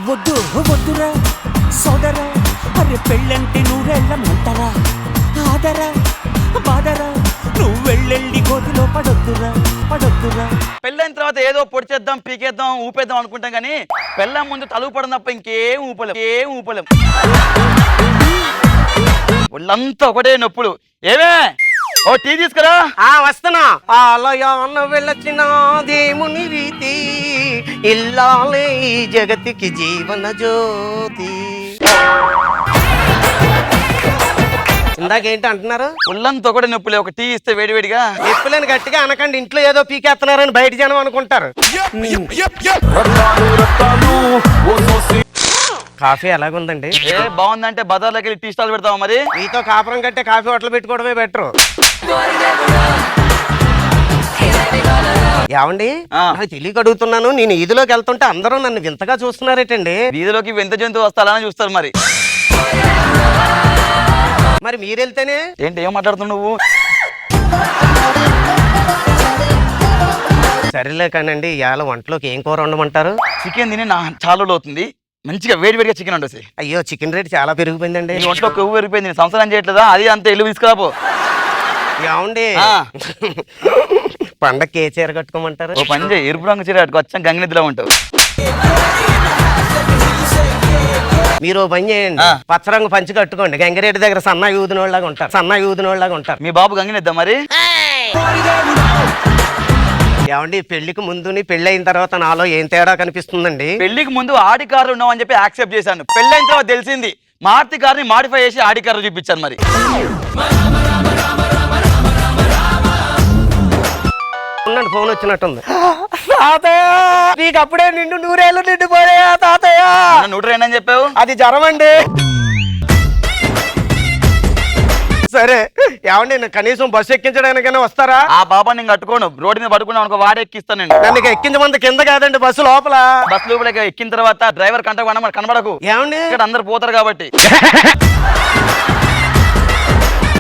వద్దు వద్దురా సోదరా, అరే పెళ్ళంటే నూరెళ్ళమంటారా, ఆదరా బాదరా, నువ్వు వెళ్ళెళ్ళి గోతిలో పడొద్దురా పడొద్దురా. పెళ్ళైన తర్వాత ఏదో పొడిచేద్దాం పీకేద్దాం ఊపేద్దాం అనుకుంటాం కానీ పెళ్ళం ముందు తలుపు పడడం తప్ప ఇంకేం ఊపలేం. ఒళ్ళంతా ఒకటే నొప్పులు. ఏమే ఓ టీ తీసుకురా. వస్తున్నా. ఆలయాన వెళ్ళొచ్చిన దేవుని రీతి, ఇల్లాలే ఈ జగతికి జీవన జ్యోతి. ఇందాకేంటి అంటున్నారు? ఒళ్ళంతా ఒకటే నొప్పులే. ఒక టీ ఇస్తే వేడివేడిగా. ఎప్పులేని గట్టిగా అనకండి, ఇంట్లో ఏదో పీకేస్తున్నారని బయట జనం అనుకుంటారు. కాఫీ ఎలాగుందండి? ఏ బాగుందంటే బజార్లోకి వెళ్ళి టీ స్టాల్ పెడతావా మరి? మీతో కాపురం కంటే కాఫీ హోటల్ పెట్టుకోవడమే బెటర్. ఏమండి, నాకు తెలియక అడుగుతున్నాను, నేను ఈదిలోకి వెళ్తుంటే అందరూ నన్ను వింతగా చూస్తున్నారేటండి. వీధిలోకి వింత జంతువు వస్తాలని చూస్తారు మరి. మరి మీరు వెళ్తేనే ఏంటి ఏం మాట్లాడుతున్నావు నువ్వు? సరేలే కానండి, ఇవాళ వంటలోకి ఏం కూర ఉండమంటారు? చికెన్ తిని నా చాలా అవుతుంది, మంచిగా వేడివేడిగా చికెన్ ఉండేసి. అయ్యో, చికెన్ రేట్ చాలా పెరిగిపోయిందండి. ఈ ఒంట్లో కొవ్వు పెరిగిపోయింది, నేను సంవత్సరం చేయట్లేదా? అది అంత ఇల్లు తీసుకురాపో. ఏమండి, పండక్కి ఏ చీర కట్టుకోమంటారు? ఓ పని చేయి, ఎరుపు రంగు చీర కట్టుకో, వచ్చాం గంగనిద్రలో ఉంటావు. మీరు పని చేయండి, పచ్చరంగు పంచి కట్టుకోండి. గంగిరెడ్డి దగ్గర సన్నా యూదినోళ్ళగా ఉంటారు. మీ బాబు గంగనిద్దా మరి? ఏమండి, పెళ్లికి ముందుని పెళ్లి అయిన తర్వాత నాలో ఏం తేడా కనిపిస్తుందండి? పెళ్లికి ముందు ఆడి కార్లు ఉన్నావు అని చెప్పి యాక్సెప్ట్ చేశాను. పెళ్ళైన తర్వాత తెలిసింది మారుతి కార్ని మాడిఫై చేసి ఆడి కార్లు చూపించాను మరి. ఉండండి, ఫోన్ వచ్చినట్టుంది. తాతయ్య, నీకు అప్పుడే నిండు నూరేళ్ళు నిండిపోయా తాతయ్య. 102 అని చెప్పావు, అది జ్వరం అండి. సరే ఏమండి, నేను కనీసం బస్సు ఎక్కించడానికైనా వస్తారా? ఆ బాబా నేను కట్టుకోను, రోడ్డు మీద పడుకున్నావు అనుకో, వాడే ఎక్కిస్తాను నేను. నన్ను ఎక్కించమంది కింద కాదండి, బస్సు లోపల. బస్సు లోపల ఎక్కిన తర్వాత డ్రైవర్ కంట కనబడకు. ఏమండి, ఇక్కడ అందరు పోతారు కాబట్టి.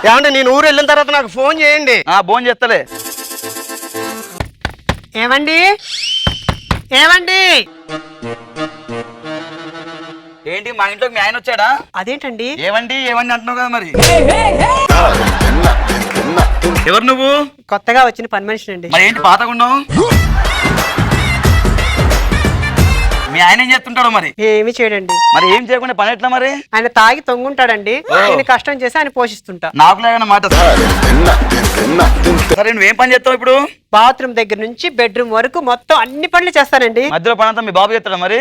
ఏమండి, నేను ఊరు వెళ్ళిన తర్వాత నాకు ఫోన్ చేయండి. ఫోన్ చేస్తలే. ఏమండి ఏమండి ఏంటి మా ఇంట్లోకి మీ ఆయన వచ్చాడా? అదేంటండి ఏమండి అంటున్నావు కదా మరి. ఎవరు నువ్వు? కొత్తగా వచ్చిన పని మనిషి అండి. మరి ఏంటి పాతగా ఉన్నావు? మీ ఆయన ఏం చేస్తుంటాడు మరి? ఏమి చేయడండి. మరి ఏం చేయకుండా పని ఎట్లా మరి? ఆయన తాగి తొంగుంటాడండి, నేను కష్టం చేసి ఆయన పోషిస్తుంటా. నాకు లేకుండా మాట. సరే నువ్వేం పని చేస్తావు ఇప్పుడు? బాత్రూమ్ దగ్గర నుంచి బెడ్రూమ్ వరకు మొత్తం అన్ని పనులు చేస్తానండి. మధ్యలో పని అంతా మీ బాబు చేస్తాడా మరి?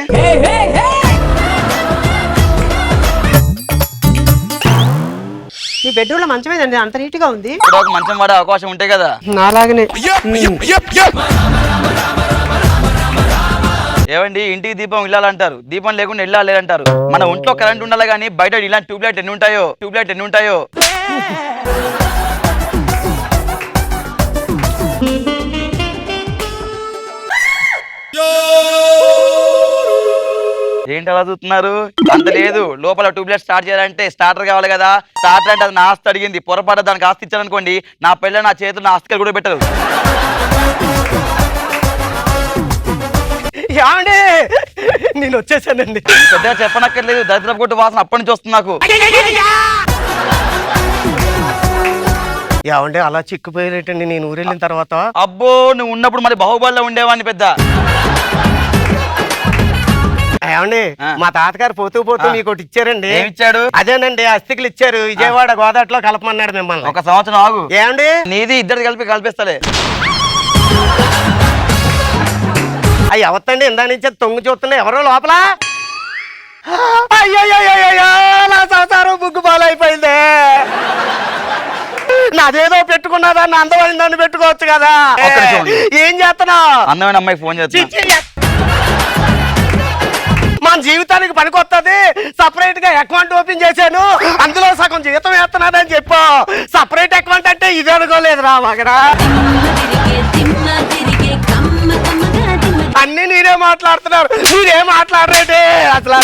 ఈ బెడ్రూమ్ లో మంచమేదండి, అంత నీట్ గా ఉంది. ఇప్పుడు ఒక మంచం వాడే అవకాశం ఉంటాయి కదా. నాలాగనే. ఏవండి, ఇంటికి దీపం ఇల్లాలంటారు, దీపం లేకుండా ఇల్లాలి అంటారు. మన ఒంట్లో కరెంట్ ఉండాలి కానీ బయట ఇలాంటి ట్యూబ్లైట్ ఎన్ని ఉంటాయో. ఏంటి అలా చూస్తున్నారు? అంత లేదు, లోపల ట్యూబ్లైట్ స్టార్ట్ చేయాలంటే స్టార్టర్ కావాలి కదా. స్టార్టర్ అంటే అది నా ఆస్తి అడిగింది, పొరపాటు దానికి ఆస్తి ఇచ్చారనుకోండి, నా పెళ్ళ నా చేతులు నా ఆస్తికలు కూడా పెట్టరు. ఏమండి, నేను వచ్చేసానండి. పెద్దగా చెప్పనక్కర్లేదు, దరిద్రపు కొట్టు వాసన అప్పటి నుంచి వస్తుంది నాకు. ఏమండి, అలా చిక్కుపోయేటండి నేను ఊరు వెళ్ళిన తర్వాత? అబ్బో, నువ్వు ఉన్నప్పుడు మరి బాహుబలిలో ఉండేవాడిని పెద్ద. ఏమండి, మా తాతగారు పోతూ మీకు ఒకటి ఇచ్చారండి. ఏమిచ్చాడు? అదేనండి, అస్థికలు ఇచ్చారు. విజయవాడ గోదాట్లో కలపమన్నాడు మిమ్మల్ని. ఒక సంవత్సరం ఆగు. ఏమండి, నీది ఇద్దరు కలిపిస్తలే. అవి ఎవత్తండి, ఇందా నుంచి తొంగి చూస్తున్నా, ఎవరో లోపల. అయ్యో, నా సంసారం బుగ్గు పాలైపోయిందే. నాదేదో పెట్టుకున్నదాన్ని అందమైన దాన్ని పెట్టుకోవచ్చు కదా. ఏం చేస్తున్నావు? అందమైన అమ్మాయి ఫోన్ చేస్తున్నా. మన జీవితానికి పనికొస్తుంది. సపరేట్ గా అకౌంట్ ఓపెన్ చేశాను, అందులో సగం జీతం వేస్తున్నానని చెప్పు. సపరేట్ అకౌంట్ అంటే ఇది అనుకోలేదు రా మగరా. అన్ని నేనే మాట్లాడుతున్నారు, మీరేం మాట్లాడరేంటి అసలు?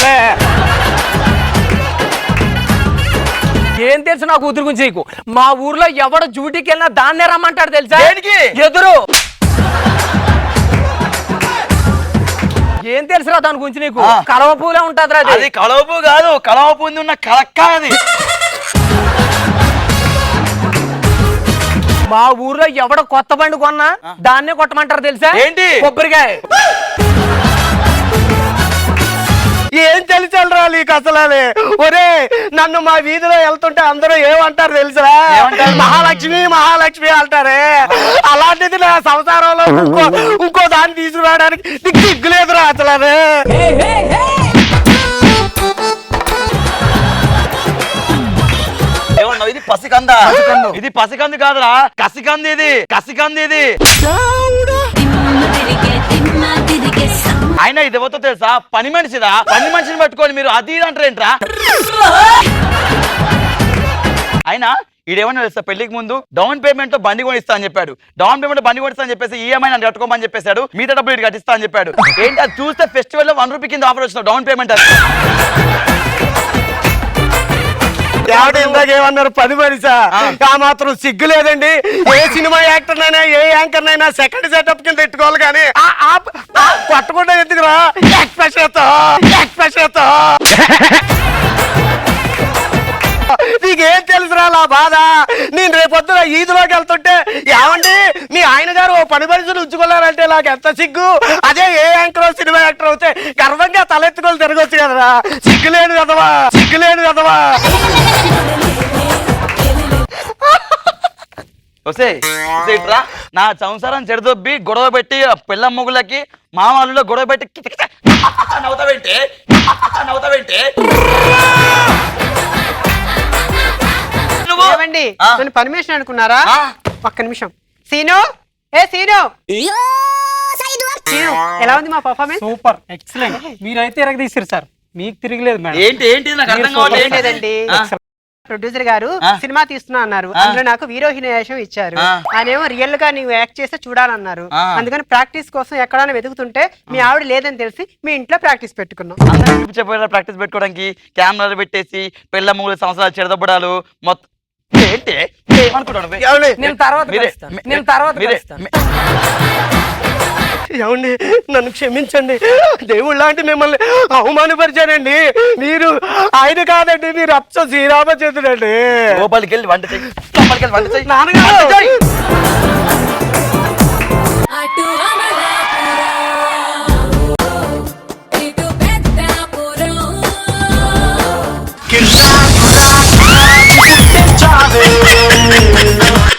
ఏం తెలుసు నా కూతురు గురించి నీకు? మా ఊర్లో ఎవడ డ్యూటీకి వెళ్ళినా దాన్నే రమ్మంటాడు తెలుసా? దేనికి? ఎదురు. ఏం తెలుసురా దాని గురించి నీకు? కలవ పూలే ఉంటదిరా అది కలవ పువ్వు కాదు, కలవ పువ్వు ఉన్న కలక్క అది. మా ఊర్లో ఎవడ కొత్త బండి కొన్నా దాన్నే కొట్టమంటారు తెలుసా? ఏంటి? కొబ్బరికాయ. ఏం తెలిసాలరా నీకు అసలు? ఒరే నన్ను మా వీధిలో వెళ్తుంటే అందరూ ఏమంటారు తెలుసా? మహాలక్ష్మి మహాలక్ష్మి అంటారే. అలాంటిది నా సంసారంలో ఇంకో దాన్ని తీసుకురావడానికి నీకు సిగ్గులేదురా అసలు? ఏమన్నా ఇది పసికంద? ఇది పసికంది కాదురా, కసికంది. ఇది కసికంది. ఇది అయినా ఇది ఎవరితో తెలుసా? పని మనిషిరా. పని మనిషిని పట్టుకొని మీరు అది ఇది అంటారేంట్రా? అయినా ఈడేమన్నా తెలుసా, పెళ్లికి ముందు డౌన్ పేమెంట్ తో బండి కొనిస్తా అని చెప్పాడు. డౌన్ పేమెంట్ బండి కొనిస్తా అని చెప్పేసి ఈఎంఐ నన్ను కట్టుకోమని చెప్పేశాడు. మిగతా డబ్బులు ఇటు కట్టిస్తా అని చెప్పాడు. ఏంటి అది చూస్తే ఫెస్టివల్ లో 1 రూపీ కింద ఆఫర్ వచ్చిన డౌన్ పేమెంట్ అది. ఇందాకేమన్నారు? పని మనిషా? ఆ మాత్రం సిగ్గు లేదండి. ఏ సినిమా యాక్టర్ అయినా ఏ యాంకర్ అయినా సెకండ్ సెటప్ కింద పెట్టుకోవాలి కానీ కొట్టకుండా ఎందుకురా? ఎక్స్ప్రెషన్తో నీకేం తెలుసురా నా బాధ? నేను రేపొద్దున ఈదులోకి వెళ్తుంటే ఏమండి మీ ఆయన గారు ఓ పని మనిషిని ఉంచుకోలేరంటే నాకు ఎంత సిగ్గు. అదే ఏ యాంకర్ సినిమా యాక్టర్ అవుతే గర్వంగా తలెత్తుకొని తిరగొచ్చు కదరా. సిగ్గులేడు కదవా. నా సంసారం చెడదొబ్బి గొడవ పెట్టి పిల్ల మొగులకి మామూలులో గొడవ పెట్టి నవ్వుతావేంటే? ఏమండి నన్ను పర్మిషన్ అనుకున్నారా? ఒక్క నిమిషం. సీను సీను ఎలా ఉంది మా పర్ఫార్మెన్స్? Super, excellent. మీరైతే ఎరగదీసారు సార్, మీకు తిరగలేదు మేడం. ఏంటి నాకు అర్థం కావట్లేదండి. ప్రొడ్యూసర్ గారు సినిమా తీస్తున్నా అన్నారు. అందులో నాకు హీరోయిన్ వేషం ఇచ్చారు. ఆయనేమో రియల్ గా నీవు యాక్ట్ చేస్తే చూడాలన్నారు. అందుకని ప్రాక్టీస్ కోసం ఎక్కడైనా వెతుకుతుంటే మీ ఆవిడ లేదని తెలిసి మీ ఇంట్లో ప్రాక్టీస్ పెట్టుకున్నాం. ప్రాక్టీస్ పెట్టుకోవడానికి కెమెరాలు పెట్టేసి పిల్ల 3 సంవత్సరాలు చెడదబ్బడాలు మొత్తం ఏంటి? నేను తర్వాత ఏమండి నన్ను క్షమించండి. దేవుడు లాంటి మిమ్మల్ని అవమానపరిచానండి. మీరు ఆయన కాదండి, మీరు అచ్చ శ్రీరామచంద్రుడండి. లోపలికి వెళ్ళి వంట చెయ్యి. నాన్నగారు అటు అమలాపురం, ఇటు పెద్దాపురం.